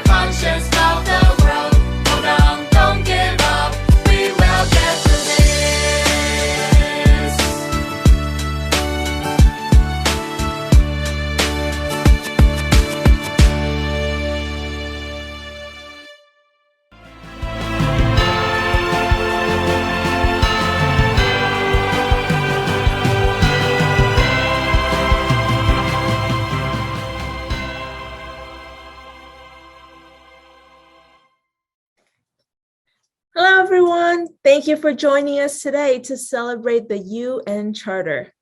conscience of the world. Hold on, don't give up. We will get through this. Hello, everyone. Thank you for joining us today to celebrate the UN Charter.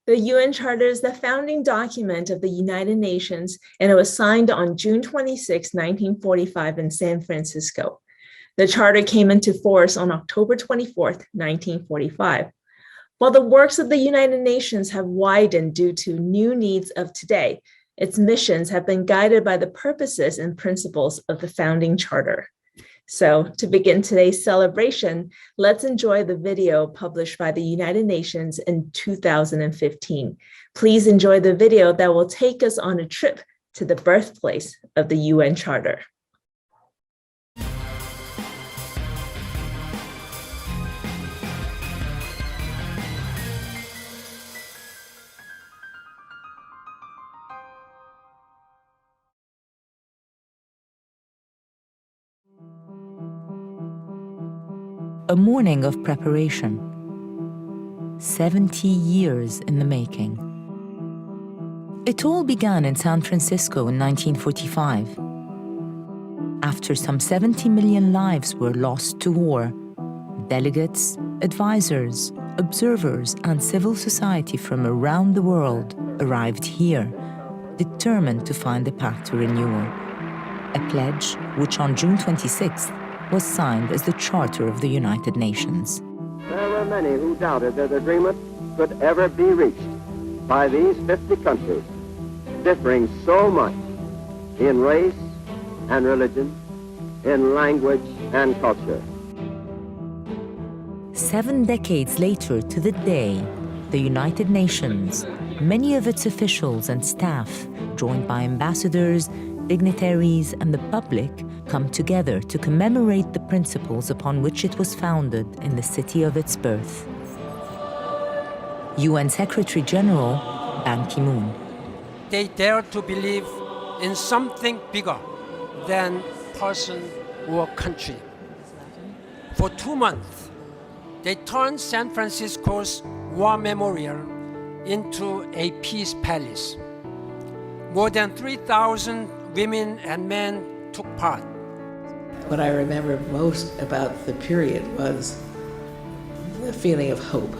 The UN Charter is the founding document of the United Nations, and it was signed on June 26, 1945 in San Francisco. The Charter came into force on October 24, 1945. While the works of the United Nations have widened due to new needs of today, its missions have been guided by the purposes and principles of the founding Charter. So to begin today's celebration, let's enjoy the video published by the United Nations in 2015. Please enjoy the video that will take us on a trip to the birthplace of the UN Charter. A morning of preparation, 70 years in the making. It all began in San Francisco in 1945. After some 70 million lives were lost to war, delegates, advisors, observers, and civil society from around the world arrived here, determined to find a path to renewal. A pledge which on June 26th was signed as the Charter of the United Nations. There were many who doubted that agreement could ever be reached by these 50 countries, differing so much in race and religion, in language and culture. 7 decades later to the day, the United Nations, many of its officials and staff, joined by ambassadors, dignitaries, and the public, come together to commemorate the principles upon which it was founded in the city of its birth. UN Secretary General Ban Ki-moon. They dare to believe in something bigger than person or country. For 2 months, they turned San Francisco's War Memorial into a peace palace. More than 3,000 women and men took part. What I remember most about the period was the feeling of hope.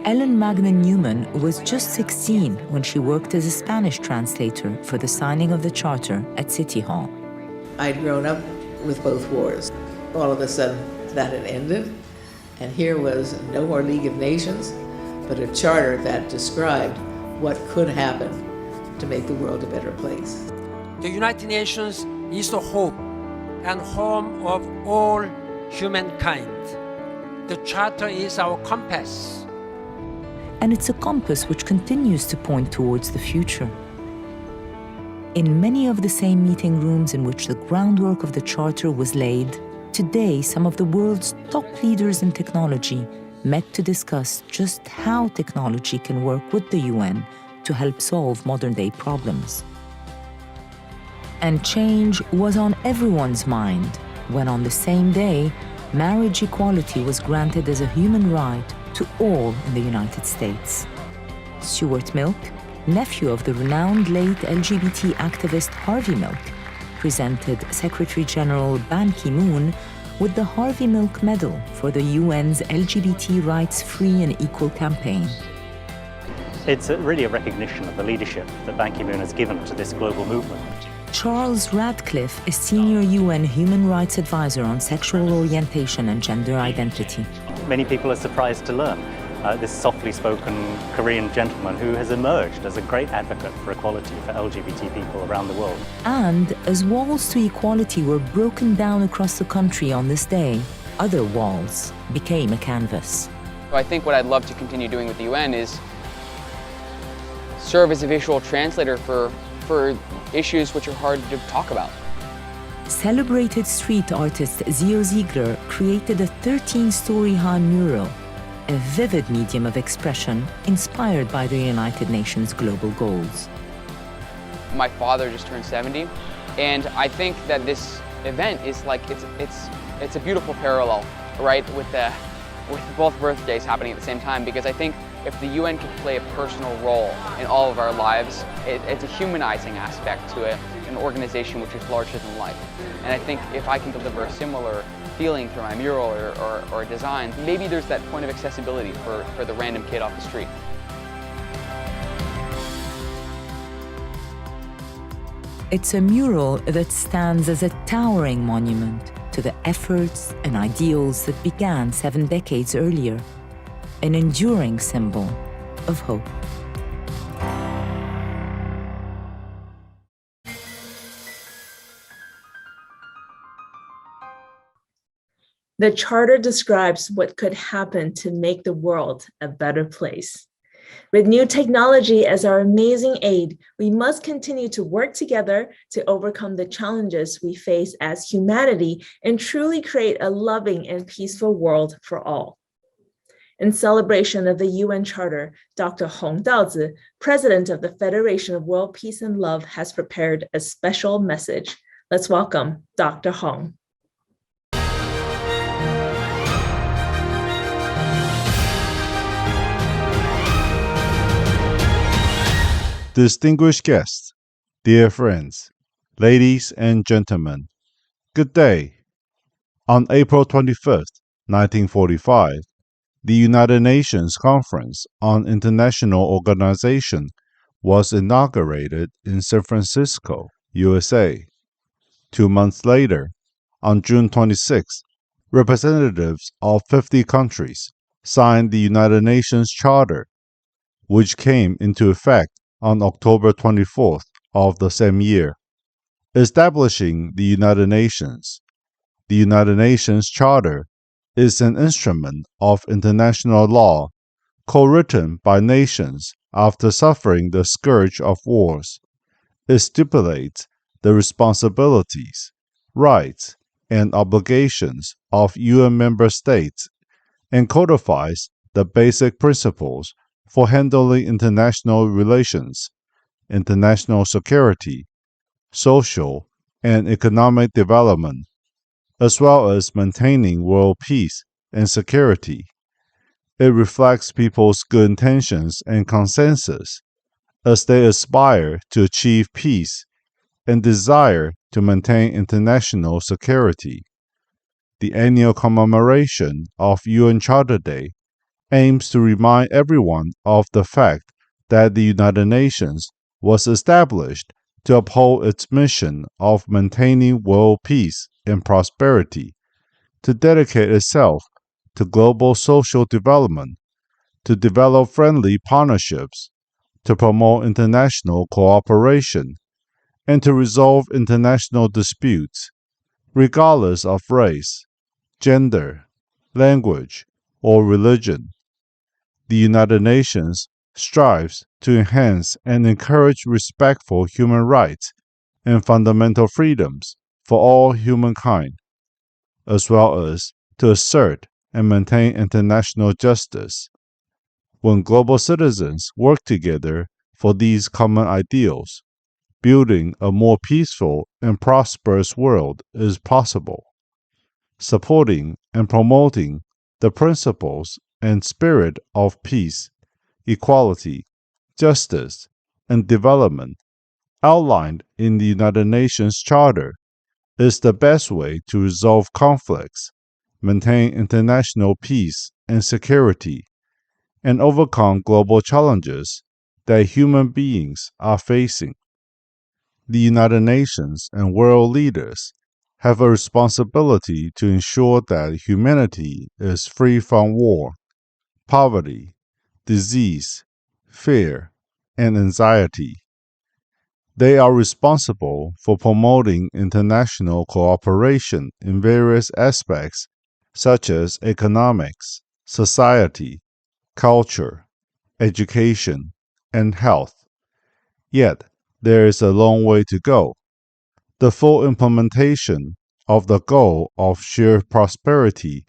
Ellen Magna Newman was just 16 when she worked as a Spanish translator for the signing of the Charter at City Hall. I'd grown up with both wars. All of a sudden, that had ended, and here was no more League of Nations, but a charter that described what could happen to make the world a better place. The United Nations is the hope and home of all humankind. The Charter is our compass. And it's a compass which continues to point towards the future. In many of the same meeting rooms in which the groundwork of the Charter was laid, today some of the world's top leaders in technology met to discuss just how technology can work with the UN to help solve modern-day problems. And change was on everyone's mind when on the same day, marriage equality was granted as a human right to all in the United States. Stuart Milk, nephew of the renowned late LGBT activist Harvey Milk, presented Secretary General Ban Ki-moon with the Harvey Milk Medal for the UN's LGBT rights free and equal campaign. It's really a recognition of the leadership that Ban Ki-moon has given to this global movement. Charles Radcliffe is Senior UN Human Rights Advisor on Sexual Orientation and Gender Identity. Many people are surprised to learn this softly spoken Korean gentleman who has emerged as a great advocate for equality for LGBT people around the world. And as walls to equality were broken down across the country on this day, other walls became a canvas. I think what I'd love to continue doing with the UN is serve as a visual translator for issues which are hard to talk about. Celebrated street artist Zio Ziegler created a 13-story high mural, a vivid medium of expression inspired by the United Nations global goals. My father just turned 70, and I think that this event is like, it's a beautiful parallel, right, with both birthdays happening at the same time, because I think if the UN can play a personal role in all of our lives, it's a humanizing aspect to an organization which is larger than life. And I think if I can deliver a similar feeling through my mural or design, maybe there's that point of accessibility for the random kid off the street. It's a mural that stands as a towering monument to the efforts and ideals that began 7 decades earlier, an enduring symbol of hope. The Charter describes what could happen to make the world a better place. With new technology as our amazing aid, we must continue to work together to overcome the challenges we face as humanity and truly create a loving and peaceful world for all. In celebration of the UN Charter, Dr. Hong Daozi, President of the Federation of World Peace and Love, has prepared a special message. Let's welcome Dr. Hong. Distinguished guests, dear friends, ladies and gentlemen, good day. On April 21st, 1945, the United Nations Conference on International Organization was inaugurated in San Francisco, USA. 2 months later, on June 26, representatives of 50 countries signed the United Nations Charter, which came into effect on October 24th of the same year, establishing the United Nations. The United Nations Charter is an instrument of international law co-written by nations after suffering the scourge of wars. It stipulates the responsibilities, rights, and obligations of UN member states and codifies the basic principles for handling international relations, international security, social and economic development, as well as maintaining world peace and security. It reflects people's good intentions and consensus as they aspire to achieve peace and desire to maintain international security. The annual commemoration of UN Charter Day aims to remind everyone of the fact that the United Nations was established to uphold its mission of maintaining world peace and prosperity, to dedicate itself to global social development, to develop friendly partnerships, to promote international cooperation, and to resolve international disputes, regardless of race, gender, language, or religion. The United Nations strives to enhance and encourage respectful human rights and fundamental freedoms for all humankind, as well as to assert and maintain international justice. When global citizens work together for these common ideals, building a more peaceful and prosperous world is possible. Supporting and promoting the principles and spirit of peace, equality, justice, and development outlined in the United Nations Charter is the best way to resolve conflicts, maintain international peace and security, and overcome global challenges that human beings are facing. The United Nations and world leaders have a responsibility to ensure that humanity is free from war, poverty, disease, fear, and anxiety. They are responsible for promoting international cooperation in various aspects such as economics, society, culture, education, and health. Yet, there is a long way to go. The full implementation of the goal of shared prosperity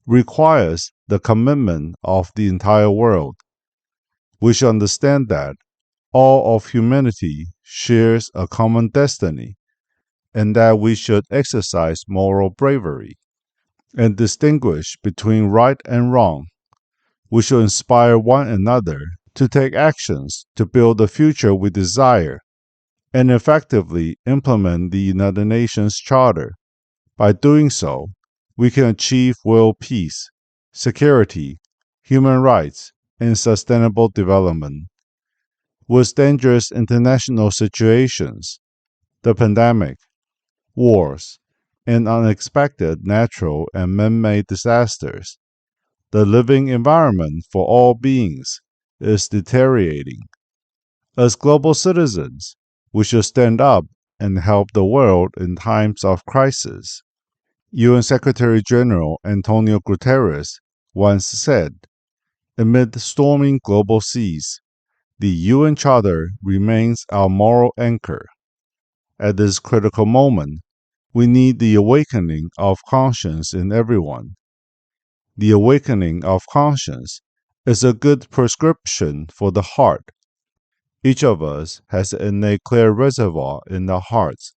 requires the commitment of the entire world. We should understand that all of humanity shares a common destiny, and that we should exercise moral bravery and distinguish between right and wrong. We should inspire one another to take actions to build the future we desire and effectively implement the United Nations Charter. By doing so, we can achieve world peace, security, human rights, and sustainable development. With dangerous international situations, the pandemic, wars, and unexpected natural and man-made disasters, the living environment for all beings is deteriorating. As global citizens, we should stand up and help the world in times of crisis. UN Secretary General Antonio Guterres once said, "Amid storming global seas, the UN Charter remains our moral anchor." At this critical moment, we need the awakening of conscience in everyone. The awakening of conscience is a good prescription for the heart. Each of us has an innate clear reservoir in our hearts,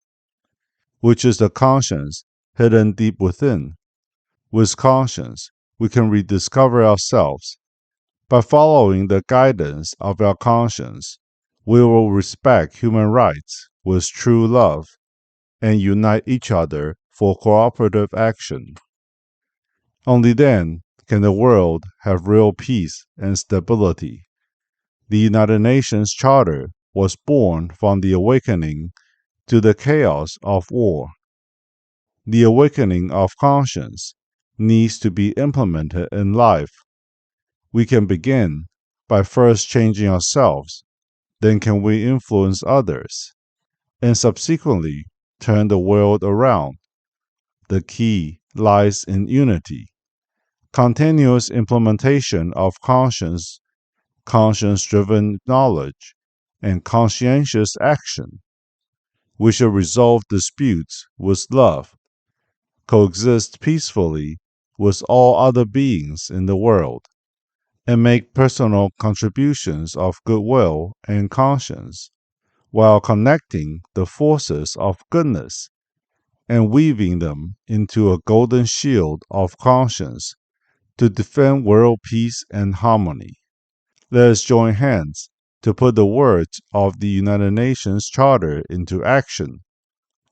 which is the conscience hidden deep within. With conscience, we can rediscover ourselves. By following the guidance of our conscience, we will respect human rights with true love and unite each other for cooperative action. Only then can the world have real peace and stability. The United Nations Charter was born from the awakening to the chaos of war. The awakening of conscience needs to be implemented in life. We can begin by first changing ourselves, then can we influence others, and subsequently turn the world around. The key lies in unity, continuous implementation of conscience-driven knowledge, and conscientious action. We should resolve disputes with love, coexist peacefully with all other beings in the world, and make personal contributions of goodwill and conscience, while connecting the forces of goodness and weaving them into a golden shield of conscience to defend world peace and harmony. Let us join hands to put the words of the United Nations Charter into action.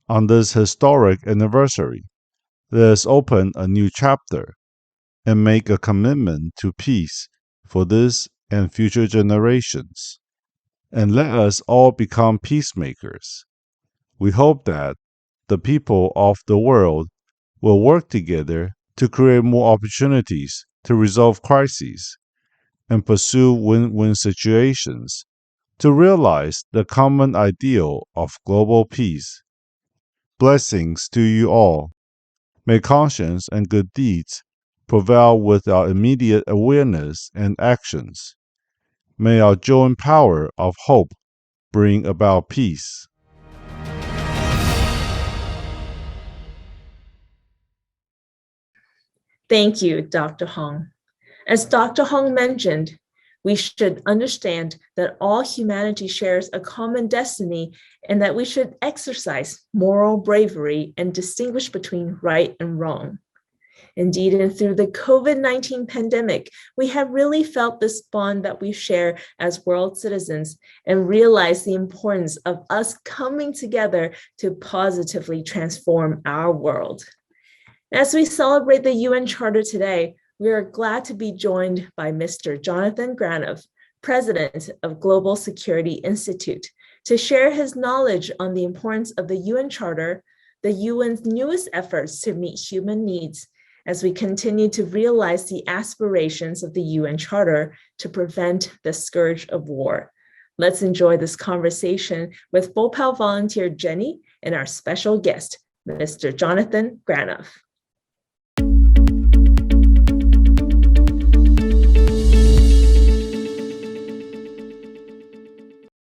On this historic anniversary, let us open a new chapter and make a commitment to peace for this and future generations. And let us all become peacemakers. We hope that the people of the world will work together to create more opportunities to resolve crises and pursue win-win situations to realize the common ideal of global peace. Blessings to you all. May conscience and good deeds prevail with our immediate awareness and actions. May our joint power of hope bring about peace. Thank you, Dr. Hong. As Dr. Hong mentioned, we should understand that all humanity shares a common destiny and that we should exercise moral bravery and distinguish between right and wrong. Indeed, and through the COVID-19 pandemic, we have really felt this bond that we share as world citizens and realize the importance of us coming together to positively transform our world. As we celebrate the UN Charter today, we are glad to be joined by Mr. Jonathan Granoff, President of Global Security Institute, to share his knowledge on the importance of the UN Charter, the UN's newest efforts to meet human needs, as we continue to realize the aspirations of the UN Charter to prevent the scourge of war. Let's enjoy this conversation with FOWPAL volunteer Jenny and our special guest, Mr. Jonathan Granoff.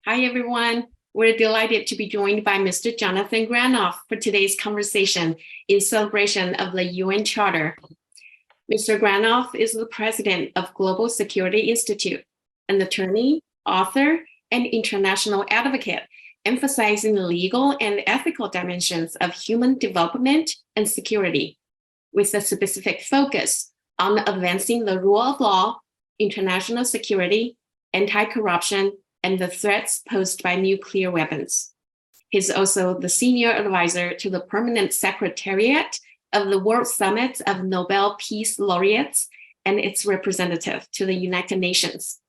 Hi, everyone. We're delighted to be joined by Mr. Jonathan Granoff for today's conversation in celebration of the UN Charter. Mr. Granoff is the president of Global Security Institute, an attorney, author, and international advocate, emphasizing the legal and ethical dimensions of human development and security, with a specific focus on advancing the rule of law, international security, anti-corruption, and the threats posed by nuclear weapons. He's also the senior advisor to the Permanent Secretariat of the World Summit of Nobel Peace Laureates and its representative to the United Nations.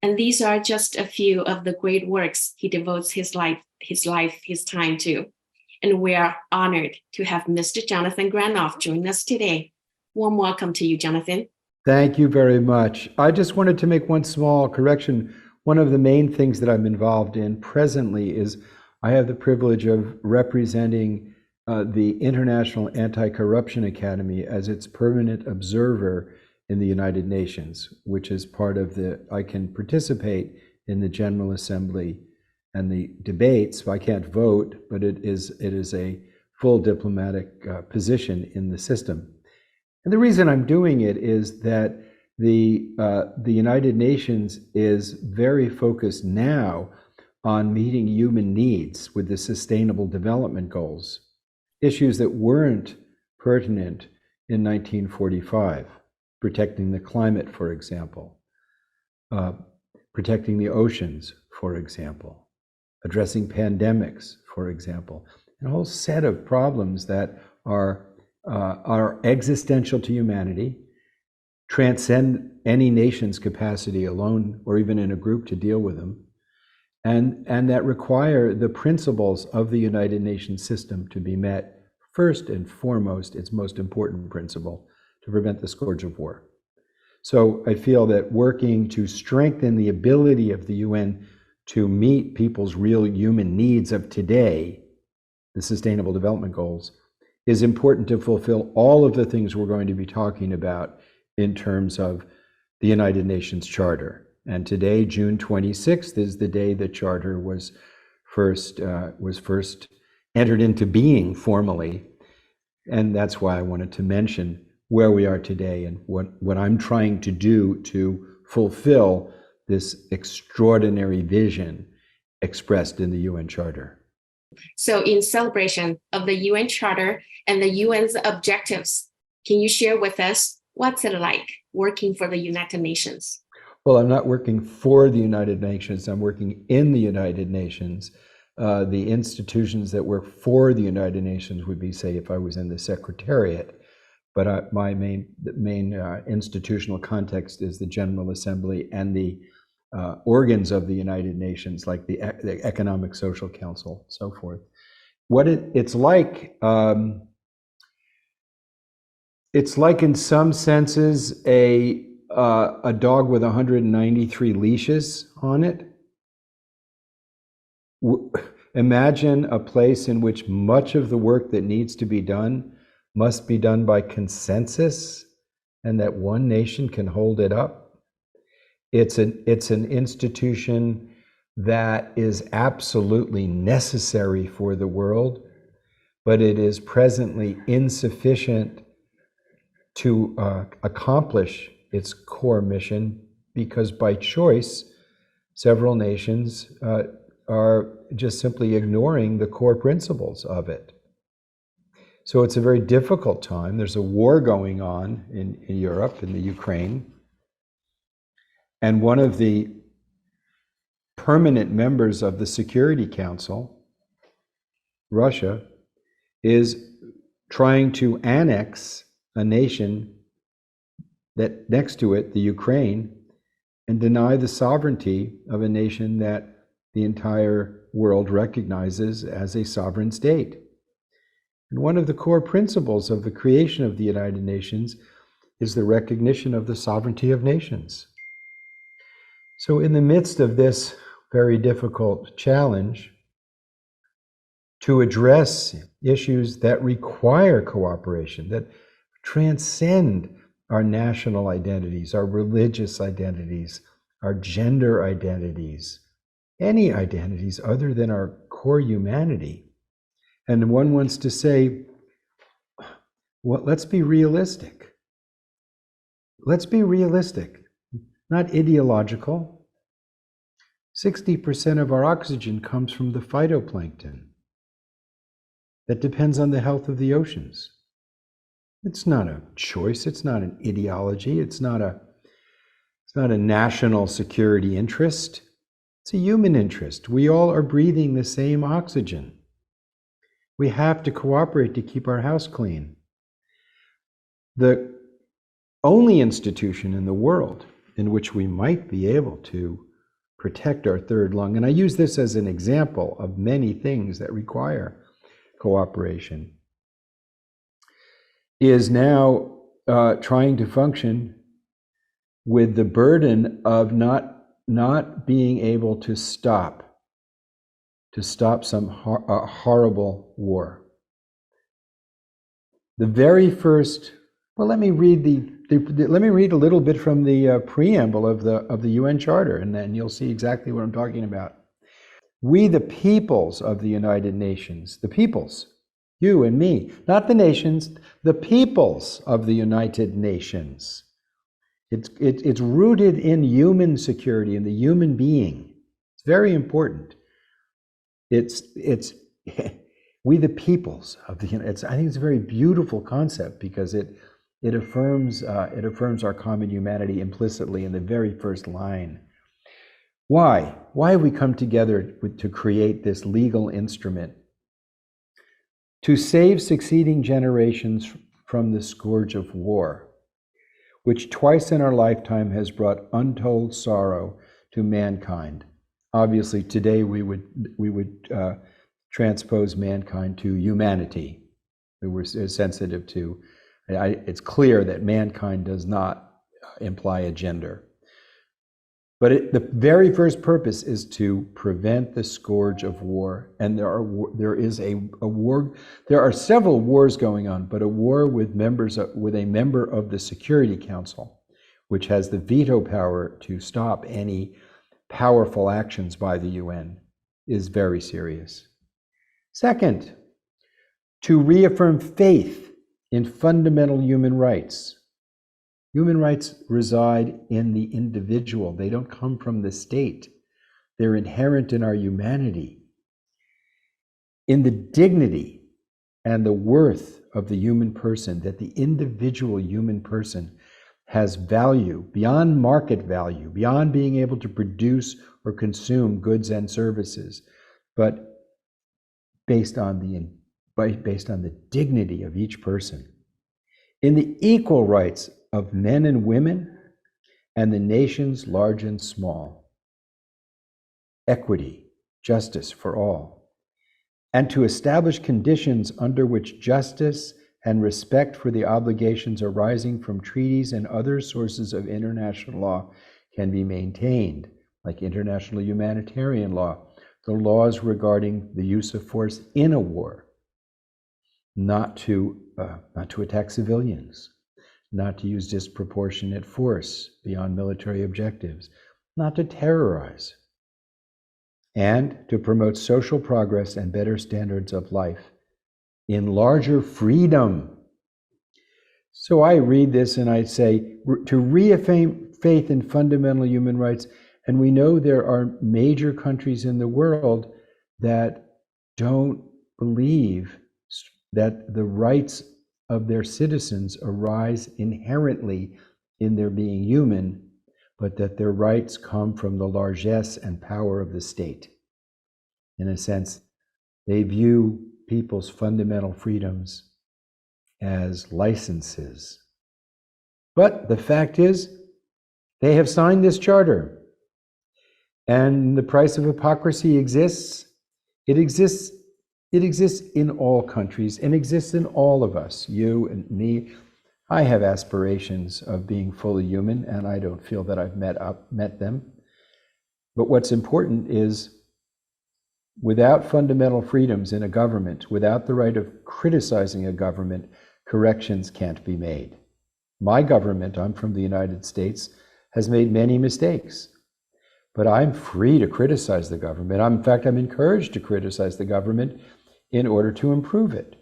And these are just a few of the great works he devotes his time to. And we are honored to have Mr. Jonathan Granoff join us today. Warm welcome to you, Jonathan. Thank you very much. I just wanted to make one small correction. One of the main things that I'm involved in presently is I have the privilege of representing the International Anti-Corruption Academy as its permanent observer in the United Nations, which is part of I can participate in the General Assembly and the debates. I can't vote, but it is a full diplomatic position in the system. And the reason I'm doing it is that the United Nations is very focused now on meeting human needs with the Sustainable Development Goals, issues that weren't pertinent in 1945, protecting the climate, for example, protecting the oceans, for example, addressing pandemics, for example, and a whole set of problems that are existential to humanity, transcend any nation's capacity alone or even in a group to deal with them, and that require the principles of the United Nations system to be met first and foremost, its most important principle, to prevent the scourge of war. So I feel that working to strengthen the ability of the UN to meet people's real human needs of today, the Sustainable Development Goals, is important to fulfill all of the things we're going to be talking about in terms of the United Nations Charter. And today, June 26th, is the day the Charter was first entered into being formally. And that's why I wanted to mention where we are today and what I'm trying to do to fulfill this extraordinary vision expressed in the UN Charter. So in celebration of the UN Charter and the UN's objectives, can you share with us what's it like working for the United Nations? Well, I'm not working for the United Nations, I'm working in the United Nations. The institutions that work for the United Nations would be, say, if I was in the Secretariat, but my main institutional context is the General Assembly and the organs of the United Nations, like the Economic Social Council, so forth. What it's like in some senses a dog with 193 leashes on it. Imagine a place in which much of the work that needs to be done must be done by consensus, and that one nation can hold it up. It's an institution that is absolutely necessary for the world, but it is presently insufficient to accomplish its core mission because by choice, several nations are just simply ignoring the core principles of it. So it's a very difficult time. There's a war going on in Europe, in the Ukraine. And one of the permanent members of the Security Council, Russia, is trying to annex a nation that next to it, the Ukraine, and deny the sovereignty of a nation that the entire world recognizes as a sovereign state. And one of the core principles of the creation of the United Nations is the recognition of the sovereignty of nations. So in the midst of this very difficult challenge, to address issues that require cooperation, that transcend our national identities, our religious identities, our gender identities, any identities other than our core humanity. And one wants to say, well, let's be realistic. Let's be realistic, not ideological. 60% of our oxygen comes from the phytoplankton. That depends on the health of the oceans. It's not a choice, it's not an ideology, it's not a national security interest. It's a human interest. We all are breathing the same oxygen. We have to cooperate to keep our house clean. The only institution in the world in which we might be able to protect our third lung, and I use this as an example of many things that require cooperation, is now trying to function with the burden of not being able to stop some horrible war. The very first, well, let me read a little bit from the preamble of the UN Charter, and then you'll see exactly what I'm talking about. We, the peoples of the United Nations, the peoples, you and me, not the nations, the peoples of the United Nations. It's rooted in human security, in the human being. It's very important. It's we, the peoples of the. I think it's a very beautiful concept because it affirms our common humanity implicitly in the very first line. Why? Why have we come together to create this legal instrument? To save succeeding generations from the scourge of war, which twice in our lifetime has brought untold sorrow to mankind. Obviously, today we would transpose mankind to humanity. We're sensitive to. It's clear that mankind does not imply a gender. But the very first purpose is to prevent the scourge of war. And there is a war. There are several wars going on, but a war with a member of the Security Council, which has the veto power to stop any powerful actions by the UN, is very serious. Second, to reaffirm faith in fundamental human rights. Human rights reside in the individual. They don't come from the state. They're inherent in our humanity, in the dignity and the worth of the human person, that the individual human person has value beyond market value, beyond being able to produce or consume goods and services, but based on the dignity of each person, in the equal rights of men and women and the nations large and small, equity, justice for all, and to establish conditions under which justice and respect for the obligations arising from treaties and other sources of international law can be maintained, like international humanitarian law, the laws regarding the use of force in a war, not to attack civilians, not to use disproportionate force beyond military objectives, not to terrorize, and to promote social progress and better standards of life in larger freedom. So I read this and I say, to reaffirm faith in fundamental human rights, and we know there are major countries in the world that don't believe that the rights of their citizens arise inherently in their being human, but that their rights come from the largesse and power of the state. In a sense, they view people's fundamental freedoms as licenses. But the fact is, they have signed this charter, and the price of hypocrisy exists. It exists in all countries and exists in all of us, you and me. I have aspirations of being fully human, and I don't feel that I've met them. But what's important is, without fundamental freedoms in a government, without the right of criticizing a government, corrections can't be made. My government, I'm from the United States, has made many mistakes. But I'm free to criticize the government. In fact, I'm encouraged to criticize the government in order to improve it.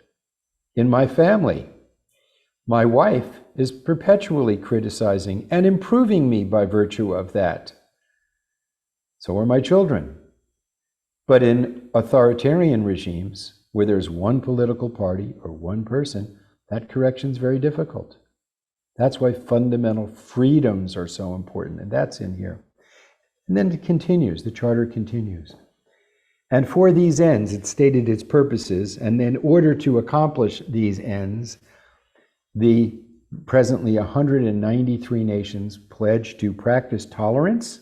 In my family, my wife is perpetually criticizing and improving me by virtue of that. So are my children. But in authoritarian regimes, where there's one political party or one person, that correction's very difficult. That's why fundamental freedoms are so important, and that's in here. And then it continues, the Charter continues. And for these ends, it stated its purposes, and in order to accomplish these ends, the presently 193 nations pledge to practice tolerance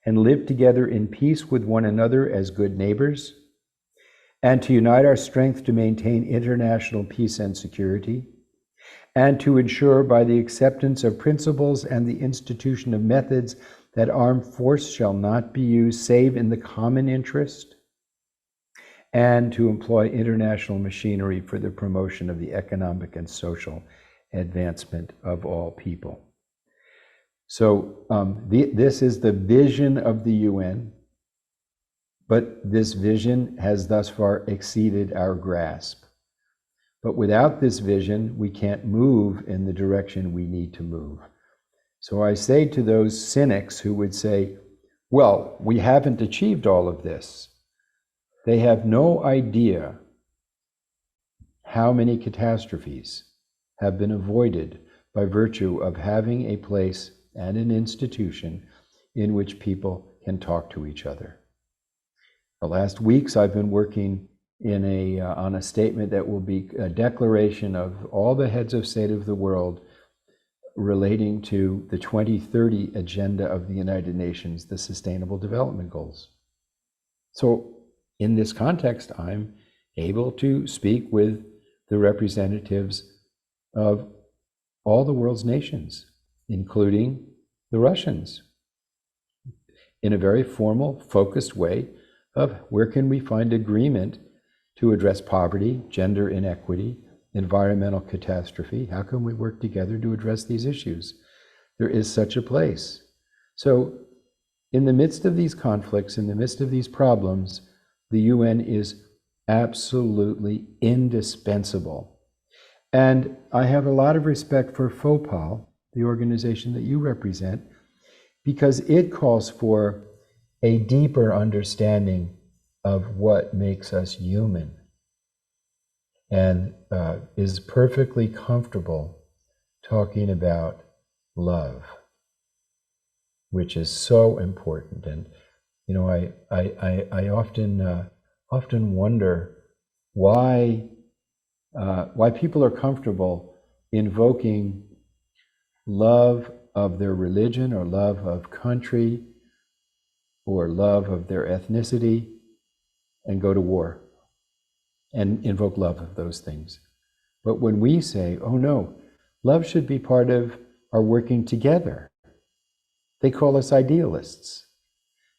and live together in peace with one another as good neighbors, and to unite our strength to maintain international peace and security, and to ensure by the acceptance of principles and the institution of methods that armed force shall not be used save in the common interest, and to employ international machinery for the promotion of the economic and social advancement of all people. So this is the vision of the UN, but this vision has thus far exceeded our grasp. But without this vision, we can't move in the direction we need to move. So I say to those cynics who would say, well, we haven't achieved all of this. They have no idea how many catastrophes have been avoided by virtue of having a place and an institution in which people can talk to each other. The last weeks I've been working on a statement that will be a declaration of all the heads of state of the world relating to the 2030 agenda of the United Nations, the Sustainable Development Goals. So in this context, I'm able to speak with the representatives of all the world's nations, including the Russians, in a very formal, focused way of where can we find agreement to address poverty, gender inequity, environmental catastrophe. How can we work together to address these issues? There is such a place. So in the midst of these conflicts, in the midst of these problems, the UN is absolutely indispensable. And I have a lot of respect for FOWPAL, the organization that you represent, because it calls for a deeper understanding of what makes us human, and is perfectly comfortable talking about love, which is so important. And you know, I often wonder why people are comfortable invoking love of their religion or love of country or love of their ethnicity and go to war and invoke love of those things. But when we say, oh no, love should be part of our working together, they call us idealists.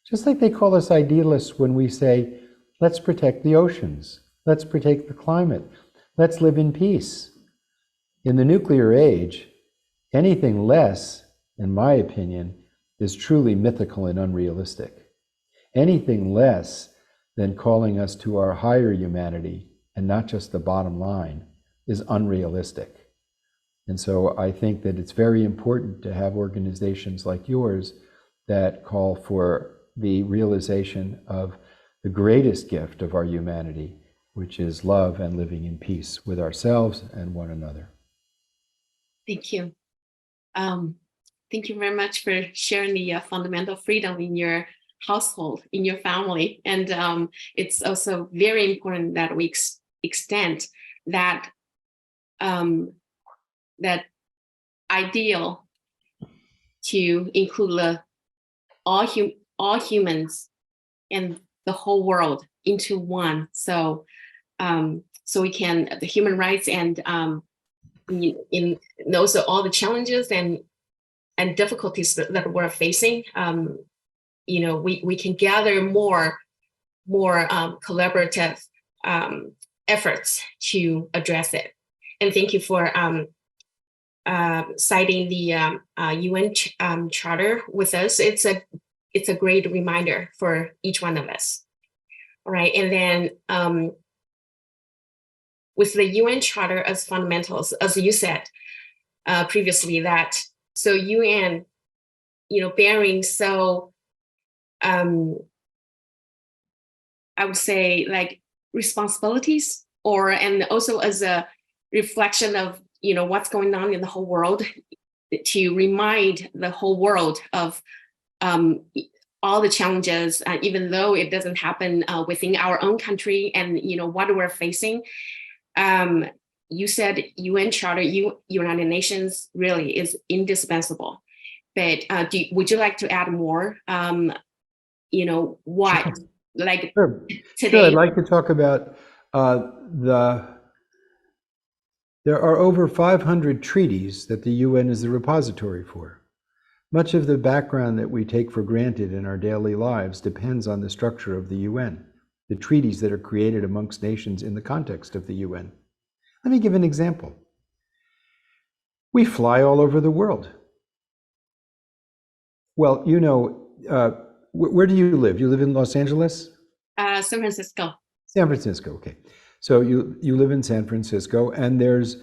Just like they call us idealists when we say, let's protect the oceans, let's protect the climate, let's live in peace. In the nuclear age, anything less, in my opinion, is truly mythical and unrealistic. Anything less than calling us to our higher humanity, and not just the bottom line, is unrealistic. And so I think that it's very important to have organizations like yours that call for the realization of the greatest gift of our humanity, which is love and living in peace with ourselves and one another. Thank you. Thank you very much for sharing the fundamental freedom in your household, in your family. And it's also very important that we extend that that ideal to include all humans and the whole world into one. So we can, the human rights and in also all the challenges and difficulties that we're facing, you know, we can gather more collaborative efforts to address it. And thank you for citing the UN Charter with us. It's a it's a great reminder for each one of us. All right, and then with the UN Charter as fundamentals, as you said previously, that so UN, bearing so, I would say like responsibilities, and also as a reflection of what's going on in the whole world, to remind the whole world of all the challenges, even though it doesn't happen within our own country, and what we're facing. You said UN Charter, United Nations really is indispensable. But would you like to add more? What, like Sure. today? Sure, I'd like to talk about there are over 500 treaties that the UN is the repository for. Much of the background that we take for granted in our daily lives depends on the structure of the UN, the treaties that are created amongst nations in the context of the UN. Let me give an example. We fly all over the world. Well, where do you live? You live in Los Angeles? San Francisco. San Francisco, okay. So you live in San Francisco, and there's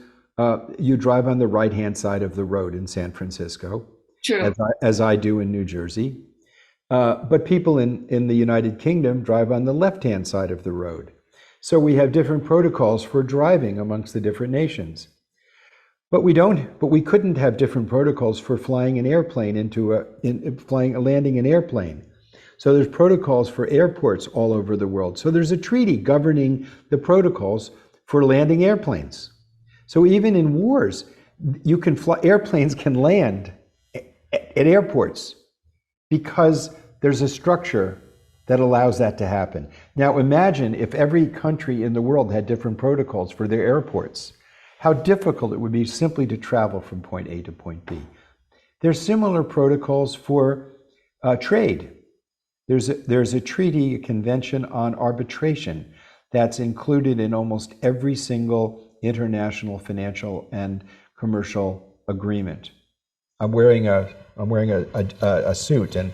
you drive on the right-hand side of the road in San Francisco. True. As I do in New Jersey. But people in the United Kingdom drive on the left-hand side of the road. So we have different protocols for driving amongst the different nations. But we couldn't have different protocols for flying an airplane landing an airplane. So there's protocols for airports all over the world. So there's a treaty governing the protocols for landing airplanes. So even in wars, airplanes can land at airports because there's a structure that allows that to happen. Now imagine if every country in the world had different protocols for their airports, how difficult it would be simply to travel from point A to point B. There's similar protocols for trade. There's a treaty, a convention on arbitration that's included in almost every single international financial and commercial agreement. I'm wearing a suit, and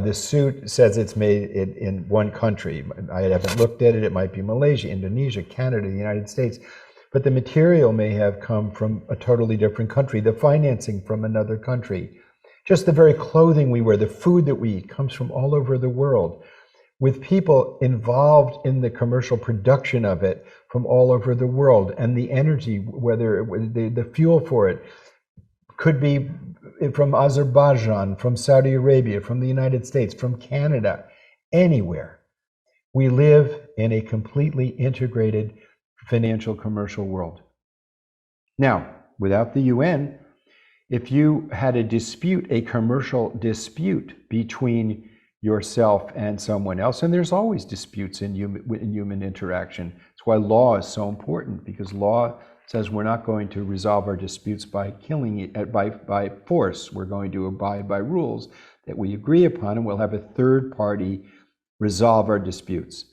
this suit says it's made in one country. I haven't looked at it. It might be Malaysia, Indonesia, Canada, the United States, but the material may have come from a totally different country, the financing from another country. Just the very clothing we wear, the food that we eat comes from all over the world, with people involved in the commercial production of it from all over the world, and the energy, whether the fuel for it, could be from Azerbaijan, from Saudi Arabia, from the United States, from Canada, anywhere. We live in a completely integrated financial commercial world. Now, without the UN, if you had a dispute, a commercial dispute between yourself and someone else, and there's always disputes in human interaction. That's why law is so important, because law says we're not going to resolve our disputes by killing it by force. We're going to abide by rules that we agree upon, and we'll have a third party resolve our disputes.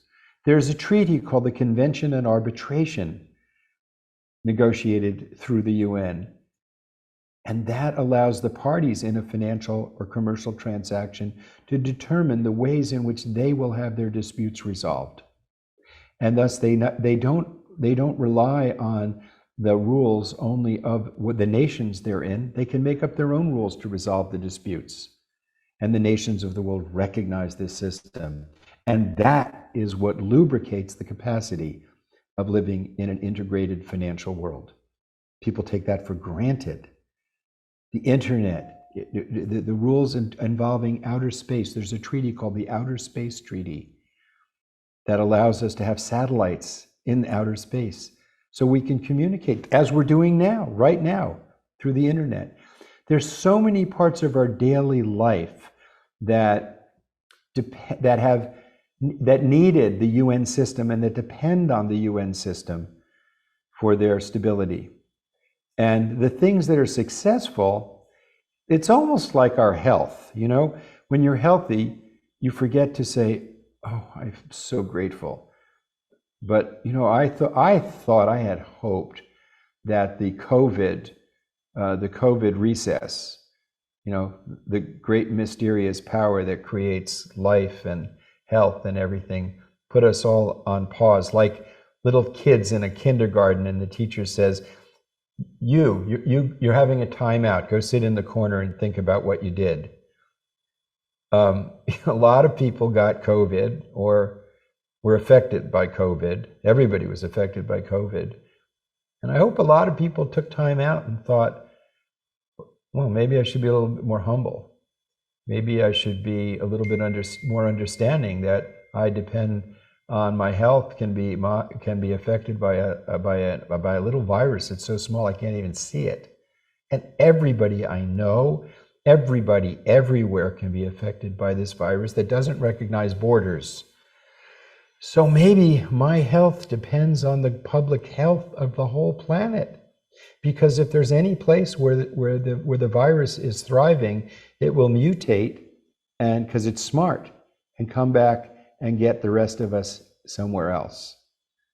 There's a treaty called the Convention on Arbitration, negotiated through the UN, and that allows the parties in a financial or commercial transaction to determine the ways in which they will have their disputes resolved, and thus they don't rely on the rules only of the nations they're in. They can make up their own rules to resolve the disputes. And the nations of the world recognize this system. And that is what lubricates the capacity of living in an integrated financial world. People take that for granted. The internet, the rules involving outer space, there's a treaty called the Outer Space Treaty that allows us to have satellites in outer space, so we can communicate, as we're doing now, right now, through the internet. There's so many parts of our daily life that needed the UN system and that depend on the UN system for their stability. And the things that are successful, it's almost like our health. When you're healthy, you forget to say, "Oh, I'm so grateful." But I thought I had hoped that the COVID recess, the great mysterious power that creates life and health and everything, put us all on pause, like little kids in a kindergarten, and the teacher says, you're having a timeout. Go sit in the corner and think about what you did. A lot of people got COVID or were affected by COVID. Everybody was affected by COVID. And I hope a lot of people took time out and thought, well, maybe I should be a little bit more humble. Maybe I should be a little bit more understanding that I depend on my health can be affected by a little virus that's so small I can't even see it. And everybody I know, everybody everywhere can be affected by this virus that doesn't recognize borders. So maybe my health depends on the public health of the whole planet. Because if there's any place where the virus is thriving, it will mutate, and because it's smart, and come back and get the rest of us somewhere else.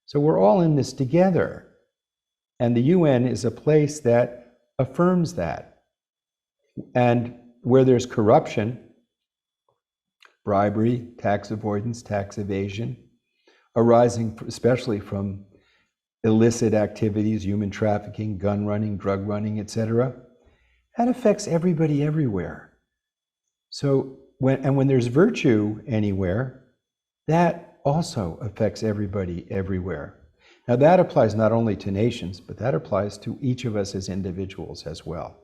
So we're all in this together. And the UN is a place that affirms that. And where there's corruption, bribery, tax avoidance, tax evasion, arising especially from illicit activities, human trafficking, gun running, drug running, etc., that affects everybody everywhere. So when there's virtue anywhere, that also affects everybody everywhere. Now that applies not only to nations, but that applies to each of us as individuals as well.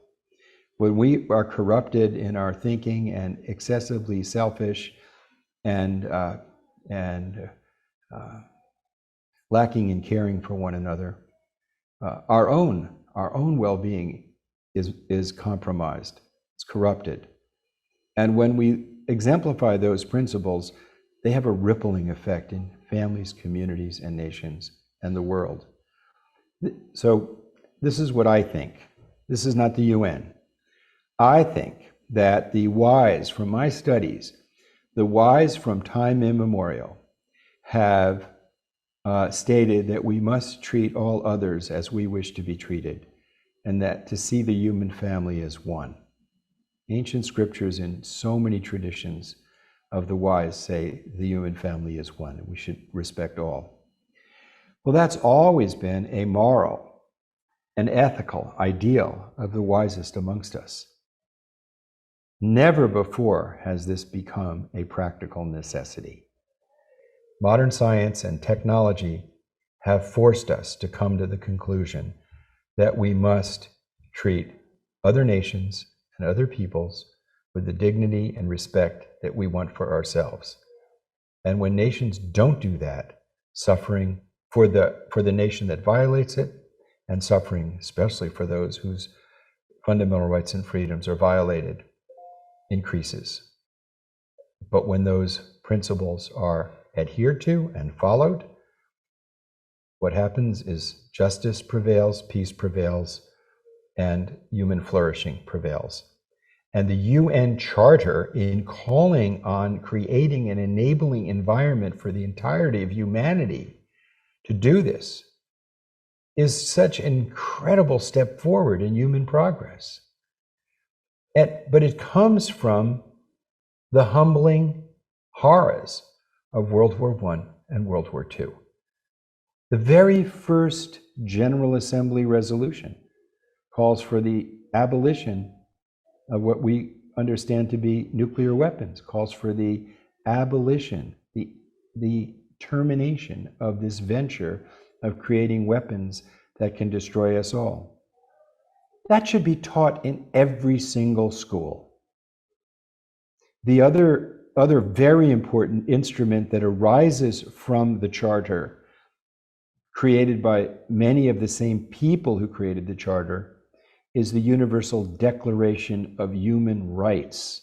When we are corrupted in our thinking and excessively selfish and lacking in caring for one another, our own well-being is compromised. It's corrupted. And when we exemplify those principles, they have a rippling effect in families, communities, and nations, and the world. So this is what I think. This is not the UN. I think that the wise from my studies, the wise from time immemorial, have stated that we must treat all others as we wish to be treated, and that to see the human family as one. Ancient scriptures in so many traditions of the wise say the human family is one, and we should respect all. Well, that's always been a moral and ethical ideal of the wisest amongst us. Never before has this become a practical necessity. Modern science and technology have forced us to come to the conclusion that we must treat other nations and other peoples with the dignity and respect that we want for ourselves. And when nations don't do that, suffering for the nation that violates it, and suffering especially for those whose fundamental rights and freedoms are violated, increases. But when those principles are adhered to and followed, what happens is justice prevails, peace prevails, and human flourishing prevails. And the UN Charter, in calling on creating an enabling environment for the entirety of humanity to do this, is such an incredible step forward in human progress. But it comes from the humbling horrors of World War I and World War II. The very first General Assembly resolution calls for the abolition of what we understand to be nuclear weapons, calls for the abolition, the termination of this venture of creating weapons that can destroy us all. That should be taught in every single school. The other very important instrument that arises from the Charter, created by many of the same people who created the Charter, is the Universal Declaration of Human Rights.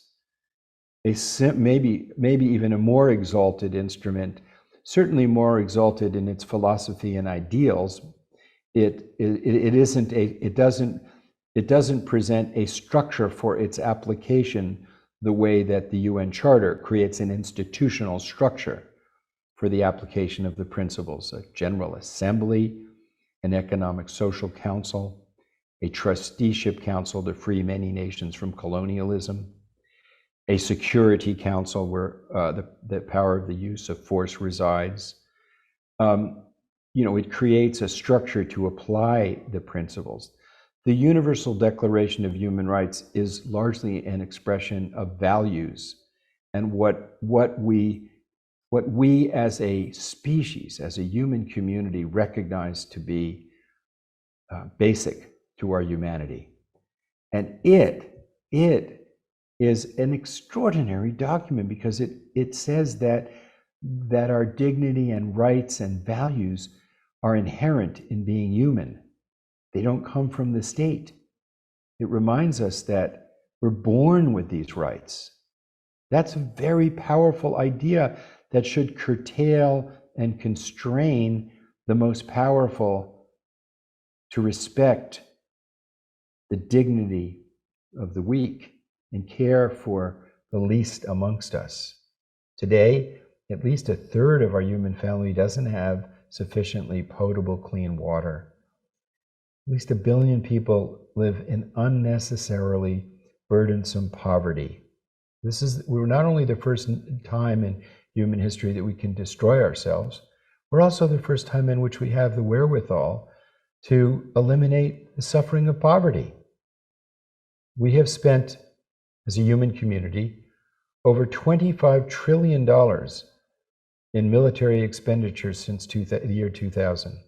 Maybe even a more exalted instrument, certainly more exalted in its philosophy and ideals. It doesn't present a structure for its application the way that the UN Charter creates an institutional structure for the application of the principles: a General Assembly, an Economic Social Council, a trusteeship council to free many nations from colonialism, a security council where the power of the use of force resides. It creates a structure to apply the principles. The Universal Declaration of Human Rights is largely an expression of values and what we as a species, as a human community, recognize to be basic to our humanity. And it is an extraordinary document because it says that our dignity and rights and values are inherent in being human. They don't come from the state. It reminds us that we're born with these rights. That's a very powerful idea that should curtail and constrain the most powerful to respect the dignity of the weak and care for the least amongst us. Today, at least a third of our human family doesn't have sufficiently potable, clean water. At least 1 billion people live in unnecessarily burdensome poverty. We're not only the first time in human history that we can destroy ourselves, we're also the first time in which we have the wherewithal to eliminate the suffering of poverty. We have spent, as a human community, over $25 trillion in military expenditures since the year 2000.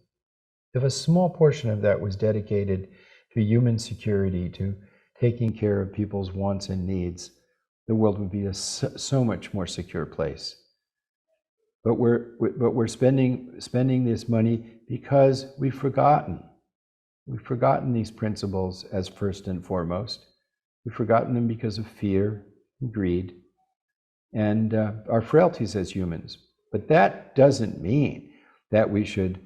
If a small portion of that was dedicated to human security, to taking care of people's wants and needs, the world would be a so much more secure place. But we're spending this money because we've forgotten. We've forgotten these principles as first and foremost. We've forgotten them because of fear and greed and our frailties as humans. But that doesn't mean that we should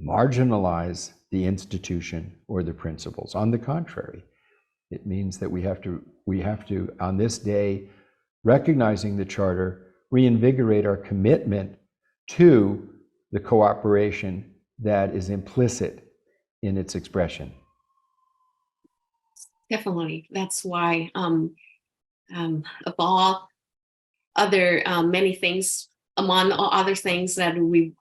marginalize the institution or the principles. On the contrary, it means that we have to, on this day, recognizing the Charter, reinvigorate our commitment to the cooperation that is implicit in its expression. Definitely. That's why, of all other many things, among all other things that we,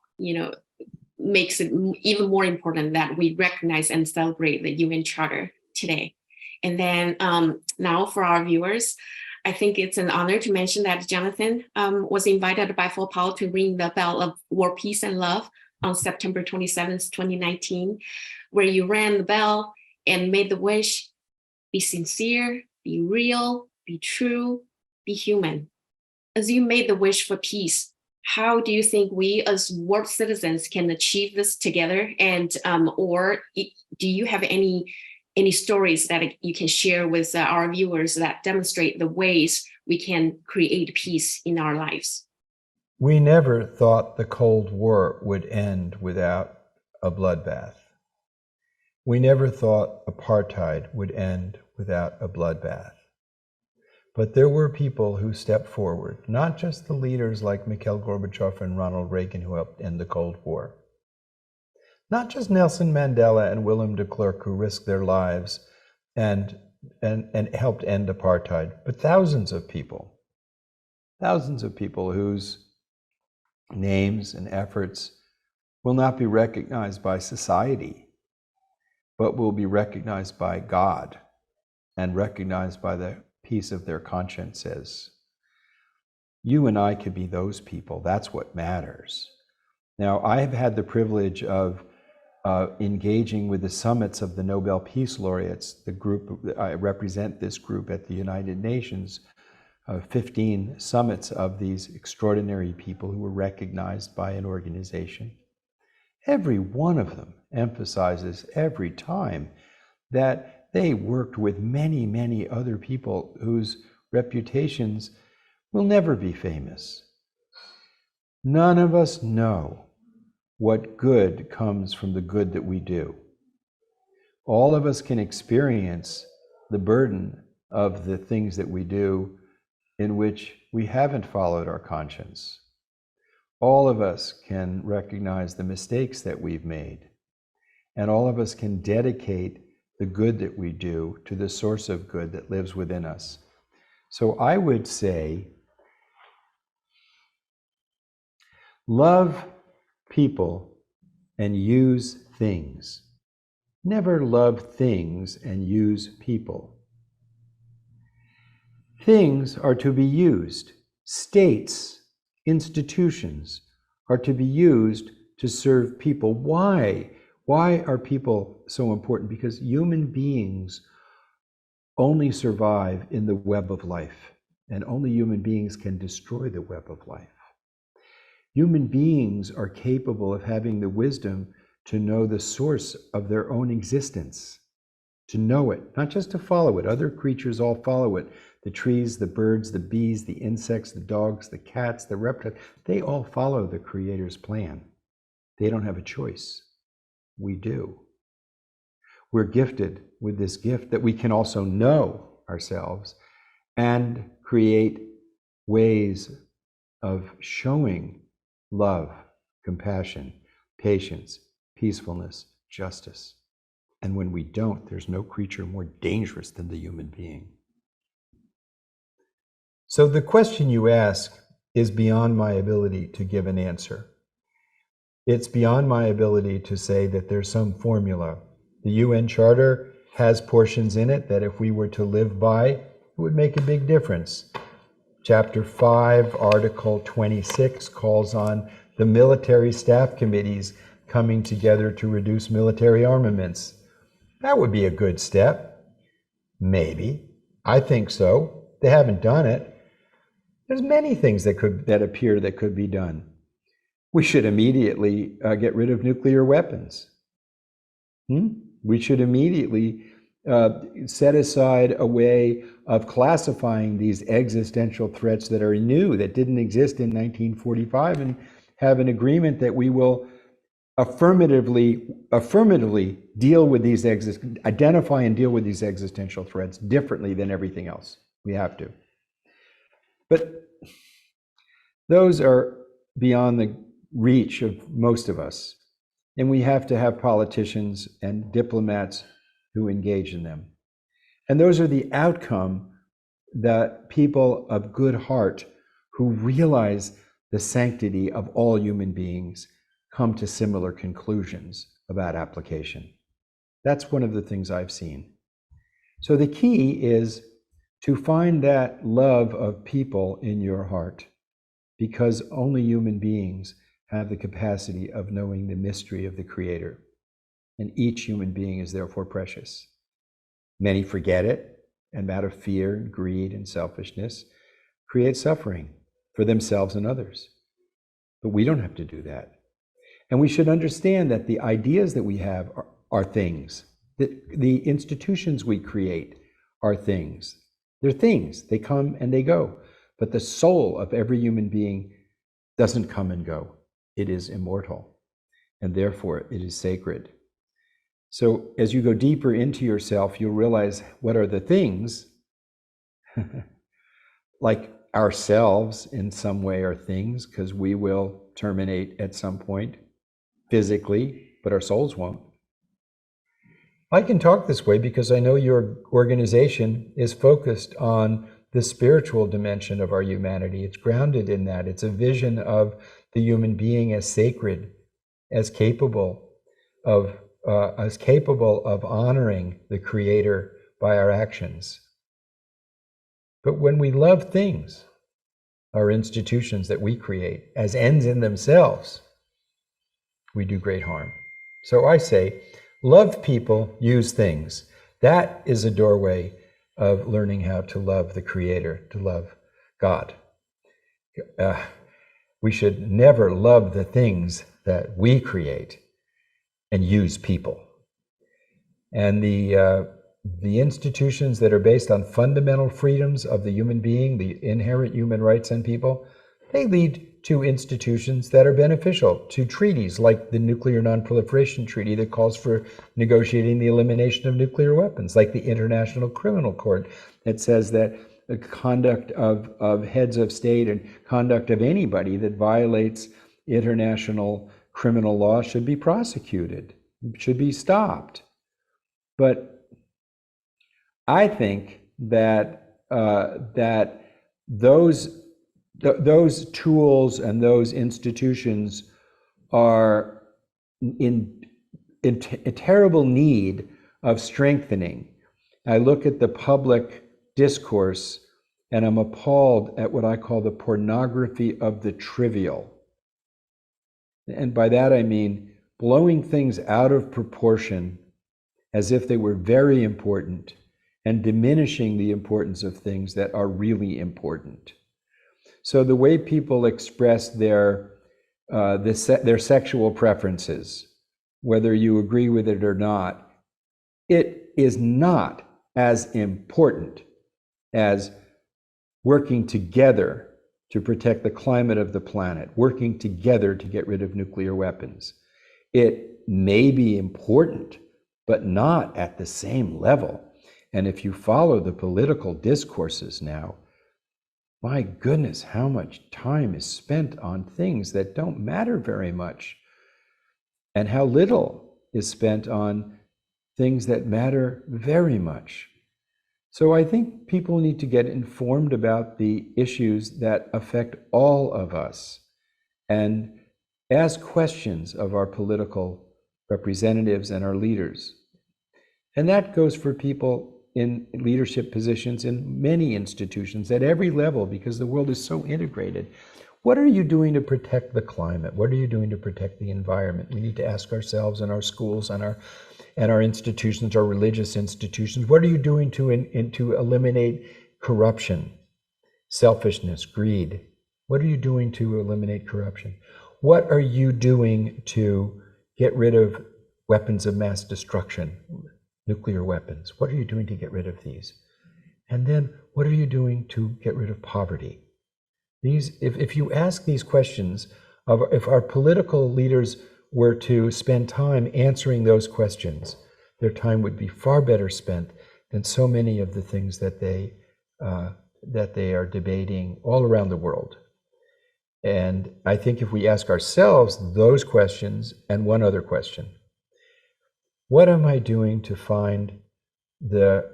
makes it even more important that we recognize and celebrate the UN Charter today. And then now for our viewers, I think it's an honor to mention that Jonathan was invited by FOWPAL to ring the bell of war, peace, and love on September 27th, 2019, where you rang the bell and made the wish, be sincere, be real, be true, be human. As you made the wish for peace, how do you think we as world citizens can achieve this together? And or do you have any stories that you can share with our viewers that demonstrate the ways we can create peace in our lives? We never thought the Cold War would end without a bloodbath. We never thought apartheid would end without a bloodbath. But there were people who stepped forward, not just the leaders like Mikhail Gorbachev and Ronald Reagan who helped end the Cold War. Not just Nelson Mandela and Willem de Klerk who risked their lives and helped end apartheid, but thousands of people whose names and efforts will not be recognized by society, but will be recognized by God and recognized by the peace of their consciences. You and I could be those people. That's what matters. Now, I have had the privilege of engaging with the summits of the Nobel Peace Laureates, the group, I represent this group at the United Nations, 15 summits of these extraordinary people who were recognized by an organization. Every one of them emphasizes every time that they worked with many, many other people whose reputations will never be famous. None of us know what good comes from the good that we do. All of us can experience the burden of the things that we do in which we haven't followed our conscience. All of us can recognize the mistakes that we've made, and all of us can dedicate the good that we do to the source of good that lives within us. So I would say, love people and use things. Never love things and use people. Things are to be used. States, institutions are to be used to serve people. Why? Why are people so important? Because human beings only survive in the web of life, and only human beings can destroy the web of life. Human beings are capable of having the wisdom to know the source of their own existence, to know it, not just to follow it. Other creatures all follow it. The trees, the birds, the bees, the insects, the dogs, the cats, the reptiles, they all follow the Creator's plan. They don't have a choice. We do. We're gifted with this gift that we can also know ourselves and create ways of showing love, compassion, patience, peacefulness, justice. And when we don't, there's no creature more dangerous than the human being. So the question you ask is beyond my ability to give an answer. It's beyond my ability to say that there's some formula. The UN Charter has portions in it that if we were to live by, it would make a big difference. Chapter 5, Article 26 calls on the military staff committees coming together to reduce military armaments. That would be a good step. Maybe. I think so. They haven't done it. There's many things that appear that could be done. We should immediately get rid of nuclear weapons. We should immediately set aside a way of classifying these existential threats that are new, that didn't exist in 1945, and have an agreement that we will affirmatively deal with these identify and deal with these existential threats differently than everything else. We have to. But those are beyond the reach of most of us. And we have to have politicians and diplomats who engage in them. And those are the outcome that people of good heart who realize the sanctity of all human beings come to similar conclusions about application. That's one of the things I've seen. So the key is to find that love of people in your heart, because only human beings have the capacity of knowing the mystery of the Creator. And each human being is therefore precious. Many forget it, and out of fear and greed and selfishness, create suffering for themselves and others. But we don't have to do that. And we should understand that the ideas that we have are things. The institutions we create are things. They're things. They come and they go. But the soul of every human being doesn't come and go. It is immortal, and therefore it is sacred. So as you go deeper into yourself, you'll realize what are the things, like ourselves in some way are things, because we will terminate at some point physically, but our souls won't. I can talk this way because I know your organization is focused on the spiritual dimension of our humanity. It's grounded in that. It's a vision of the human being as sacred, as capable of honoring the Creator by our actions. But when we love things, our institutions that we create as ends in themselves, we do great harm. So I say, love people, use things. That is a doorway of learning how to love the Creator, to love God. We should never love the things that we create and use people. And the institutions that are based on fundamental freedoms of the human being, the inherent human rights in people, they lead to institutions that are beneficial, to treaties like the Nuclear Non-Proliferation Treaty that calls for negotiating the elimination of nuclear weapons, like the International Criminal Court that says that the conduct of heads of state and conduct of anybody that violates international criminal law should be prosecuted, should be stopped. But I think that those tools and those institutions are in terrible need of strengthening. I look at the public discourse and I'm appalled at what I call the pornography of the trivial. And by that I mean blowing things out of proportion as if they were very important and diminishing the importance of things that are really important. So the way people express their sexual preferences, whether you agree with it or not, it is not as important as working together to protect the climate of the planet, working together to get rid of nuclear weapons. It may be important, but not at the same level. And if you follow the political discourses now, my goodness, how much time is spent on things that don't matter very much, and how little is spent on things that matter very much. So I think people need to get informed about the issues that affect all of us and ask questions of our political representatives and our leaders. And that goes for people in leadership positions in many institutions at every level, because the world is so integrated. What are you doing to protect the climate? What are you doing to protect the environment? We need to ask ourselves in our schools and our institutions, our religious institutions, what are you doing to eliminate corruption, selfishness, greed? What are you doing to eliminate corruption? What are you doing to get rid of weapons of mass destruction, nuclear weapons? What are you doing to get rid of these? And then what are you doing to get rid of poverty? If you ask these questions, if our political leaders were to spend time answering those questions, their time would be far better spent than so many of the things that they are debating all around the world. And I think if we ask ourselves those questions and one other question, what am I doing to find the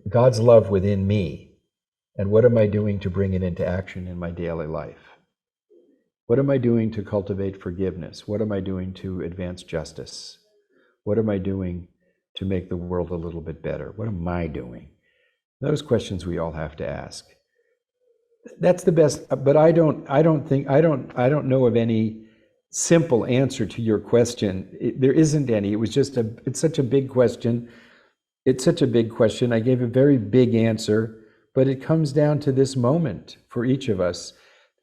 God's love within me? And what am I doing to bring it into action in my daily life? What am I doing to cultivate forgiveness? What am I doing to advance justice? What am I doing to make the world a little bit better? What am I doing? Those questions we all have to ask. That's the best, but I don't know of any simple answer to your question. There isn't any. It's such a big question. It's such a big question. I gave a very big answer, but it comes down to this moment for each of us.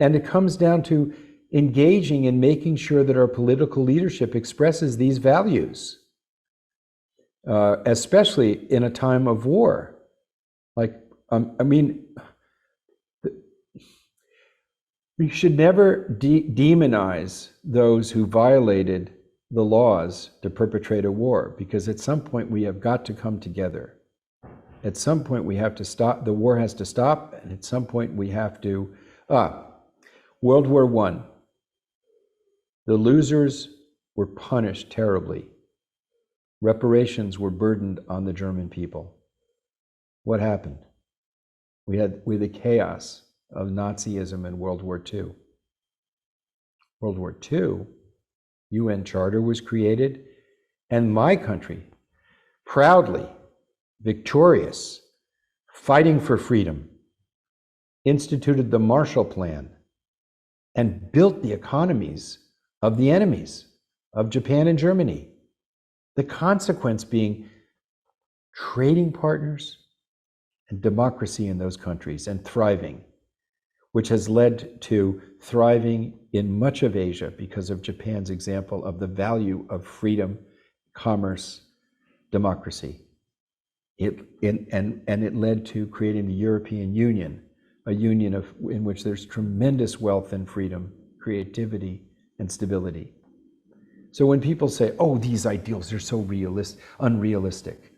And it comes down to engaging and making sure that our political leadership expresses these values, especially in a time of war. We should never demonize those who violated the laws to perpetrate a war, because at some point we have got to come together. At some point we have to stop, the war has to stop, and at some point we have to, World War I, the losers were punished terribly. Reparations were burdened on the German people. What happened? We had the chaos of Nazism in World War II. World War II, UN Charter was created, and my country, proudly, victorious, fighting for freedom, instituted the Marshall Plan and built the economies of the enemies of Japan and Germany. The consequence being trading partners and democracy in those countries and thriving, which has led to thriving in much of Asia because of Japan's example of the value of freedom, commerce, democracy. And it led to creating the European Union, a union in which there's tremendous wealth and freedom, creativity, and stability. So when people say, oh, these ideals are so unrealistic,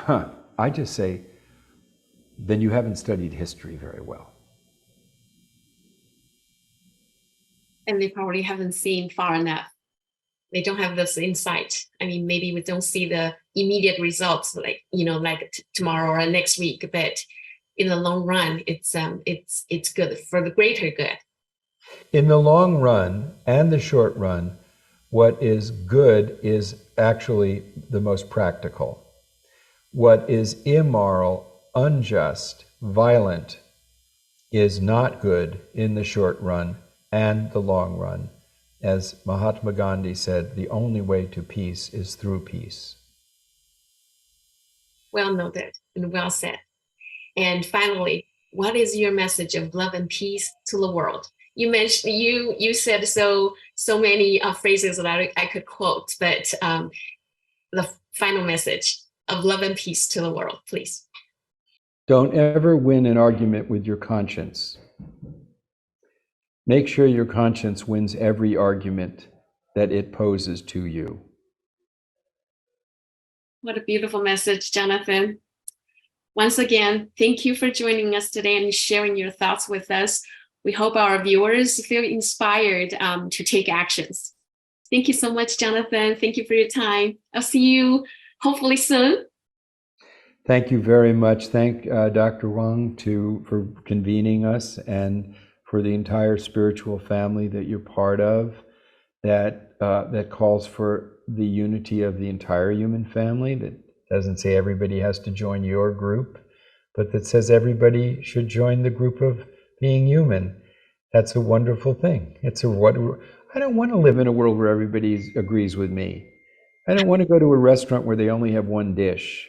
I just say, then you haven't studied history very well. And they probably haven't seen far enough. they don't have this insight. I mean, maybe we don't see the immediate results like, tomorrow or next week, but in the long run, it's good for the greater good. In the long run and the short run, what is good is actually the most practical. What is immoral, unjust, violent is not good in the short run and the long run. As Mahatma Gandhi said, the only way to peace is through peace. Well noted and well said. And finally, what is your message of love and peace to the world? You mentioned you said so many phrases that I could quote, but the final message of love and peace to the world, please. Don't ever win an argument with your conscience. Make sure your conscience wins every argument that it poses to you. What a beautiful message, Jonathan. Once again, thank you for joining us today and sharing your thoughts with us. We hope our viewers feel inspired to take actions. Thank you so much, Jonathan. Thank you for your time. I'll see you hopefully soon. Thank you very much. Thank Dr. Wang for convening us and for the entire spiritual family that you're part of, that calls for the unity of the entire human family, that doesn't say everybody has to join your group, but that says everybody should join the group of being human. That's a wonderful thing. I don't want to live in a world where everybody agrees with me. I don't want to go to a restaurant where they only have one dish.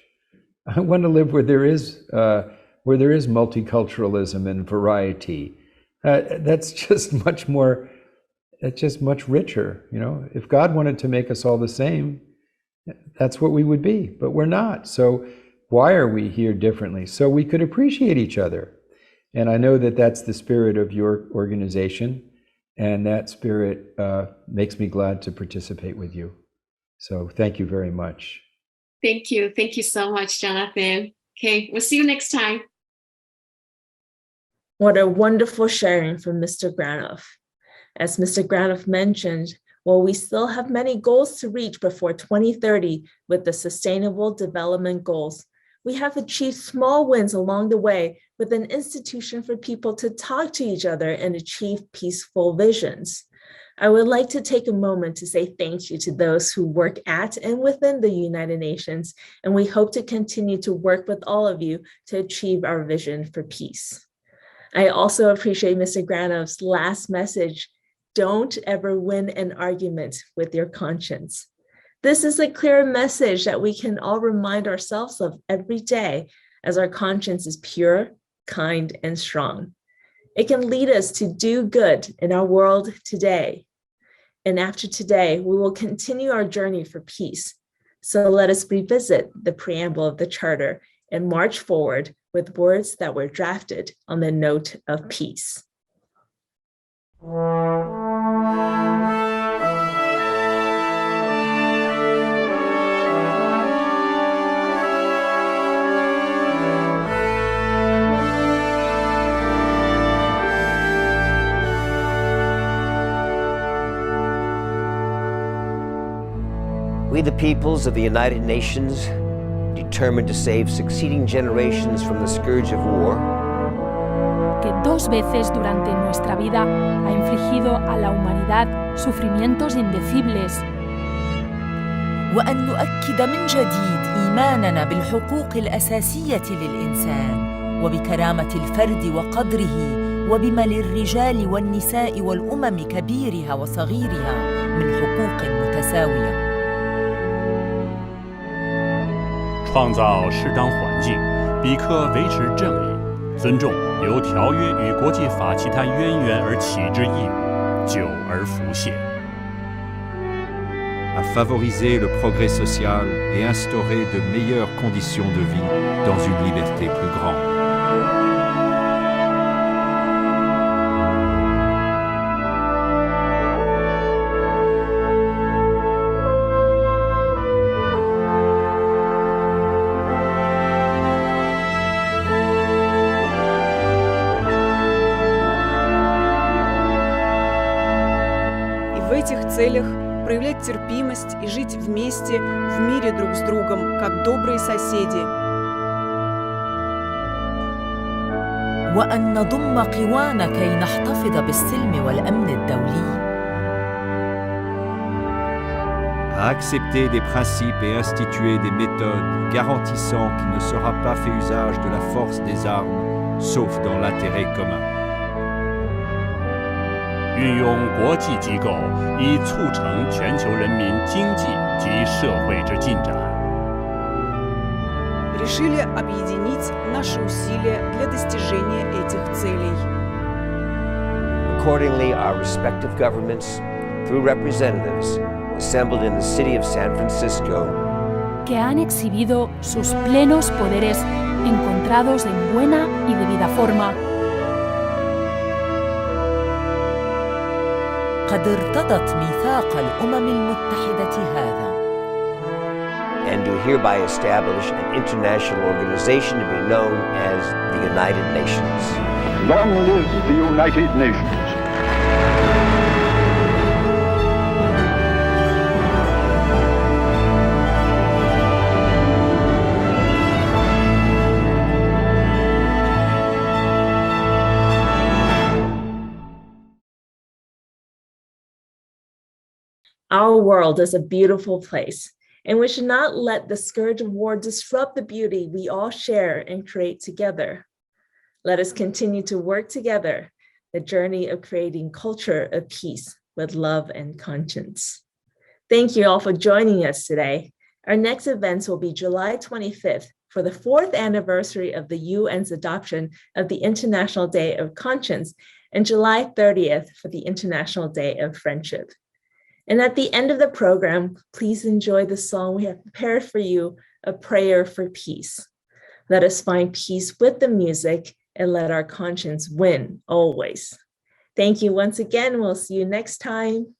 I want to live where there is multiculturalism and variety. That's just much more. That's just much richer. If God wanted to make us all the same, that's what we would be. But we're not. So why are we here differently? So we could appreciate each other. And I know that that's the spirit of your organization, and that spirit makes me glad to participate with you. So thank you very much. Thank you. Thank you so much, Jonathan. Okay, we'll see you next time. What a wonderful sharing from Mr. Granoff. As Mr. Granoff mentioned, while we still have many goals to reach before 2030 with the Sustainable Development Goals, we have achieved small wins along the way with an institution for people to talk to each other and achieve peaceful visions. I would like to take a moment to say thank you to those who work at and within the United Nations, and we hope to continue to work with all of you to achieve our vision for peace. I also appreciate Mr. Granoff's last message: don't ever win an argument with your conscience. This is a clear message that we can all remind ourselves of every day, as our conscience is pure, kind, and strong. It can lead us to do good in our world today. And after today, we will continue our journey for peace. So let us revisit the preamble of the Charter and march forward with words that were drafted on the note of peace. We, the peoples of the United Nations, determined to save succeeding generations from the scourge of war, que 2 veces durante nuestra vida ha infligido a la humanidad sufrimientos indecibles, وأن نؤكد من جديد إيماننا بالحقوق الأساسية للإنسان وبكرامة الفرد وقدره وبما للرجال والنساء والأمم كبيرها وصغيرها من حقوق متساوية. 创造适当环境，彼可维持正义，尊重由条约与国际法其他渊源而起之义务，久而浮现。 à favoriser le progrès social et instaurer de meilleures conditions de vie dans une liberté plus grande. И в этих целях проявлять терпимость и жить вместе, в мире друг с другом, как добрые соседи. وأن نضم قوانا كي نحتفظ بالسلم والأمن الدولي. À accepter des principes et instituer des méthodes garantissant qu'il ne sera pas fait usage de la force des armes, sauf dans l'intérêt commun. 运用国际机构以促成全球人民经济及社会之进展。 Решили объединить наши усилия для достижения этих целей. Accordingly, our respective governments, through representatives, assembled in the city of San Francisco, que han exhibido sus plenos poderes encontrados en buena y debida forma. قد ارتضت ميثاق الأمم المتحدة هذا. and do hereby establish an international organization to be known as the United Nations. Long live the United Nations. Our world is a beautiful place, and we should not let the scourge of war disrupt the beauty we all share and create together. Let us continue to work together, the journey of creating culture of peace with love and conscience. Thank you all for joining us today. Our next events will be July 25th for the 4th anniversary of the UN's adoption of the International Day of Conscience, and July 30th for the International Day of Friendship. And at the end of the program, please enjoy the song we have prepared for you, A Prayer for Peace. Let us find peace with the music and let our conscience win always. Thank you once again. We'll see you next time.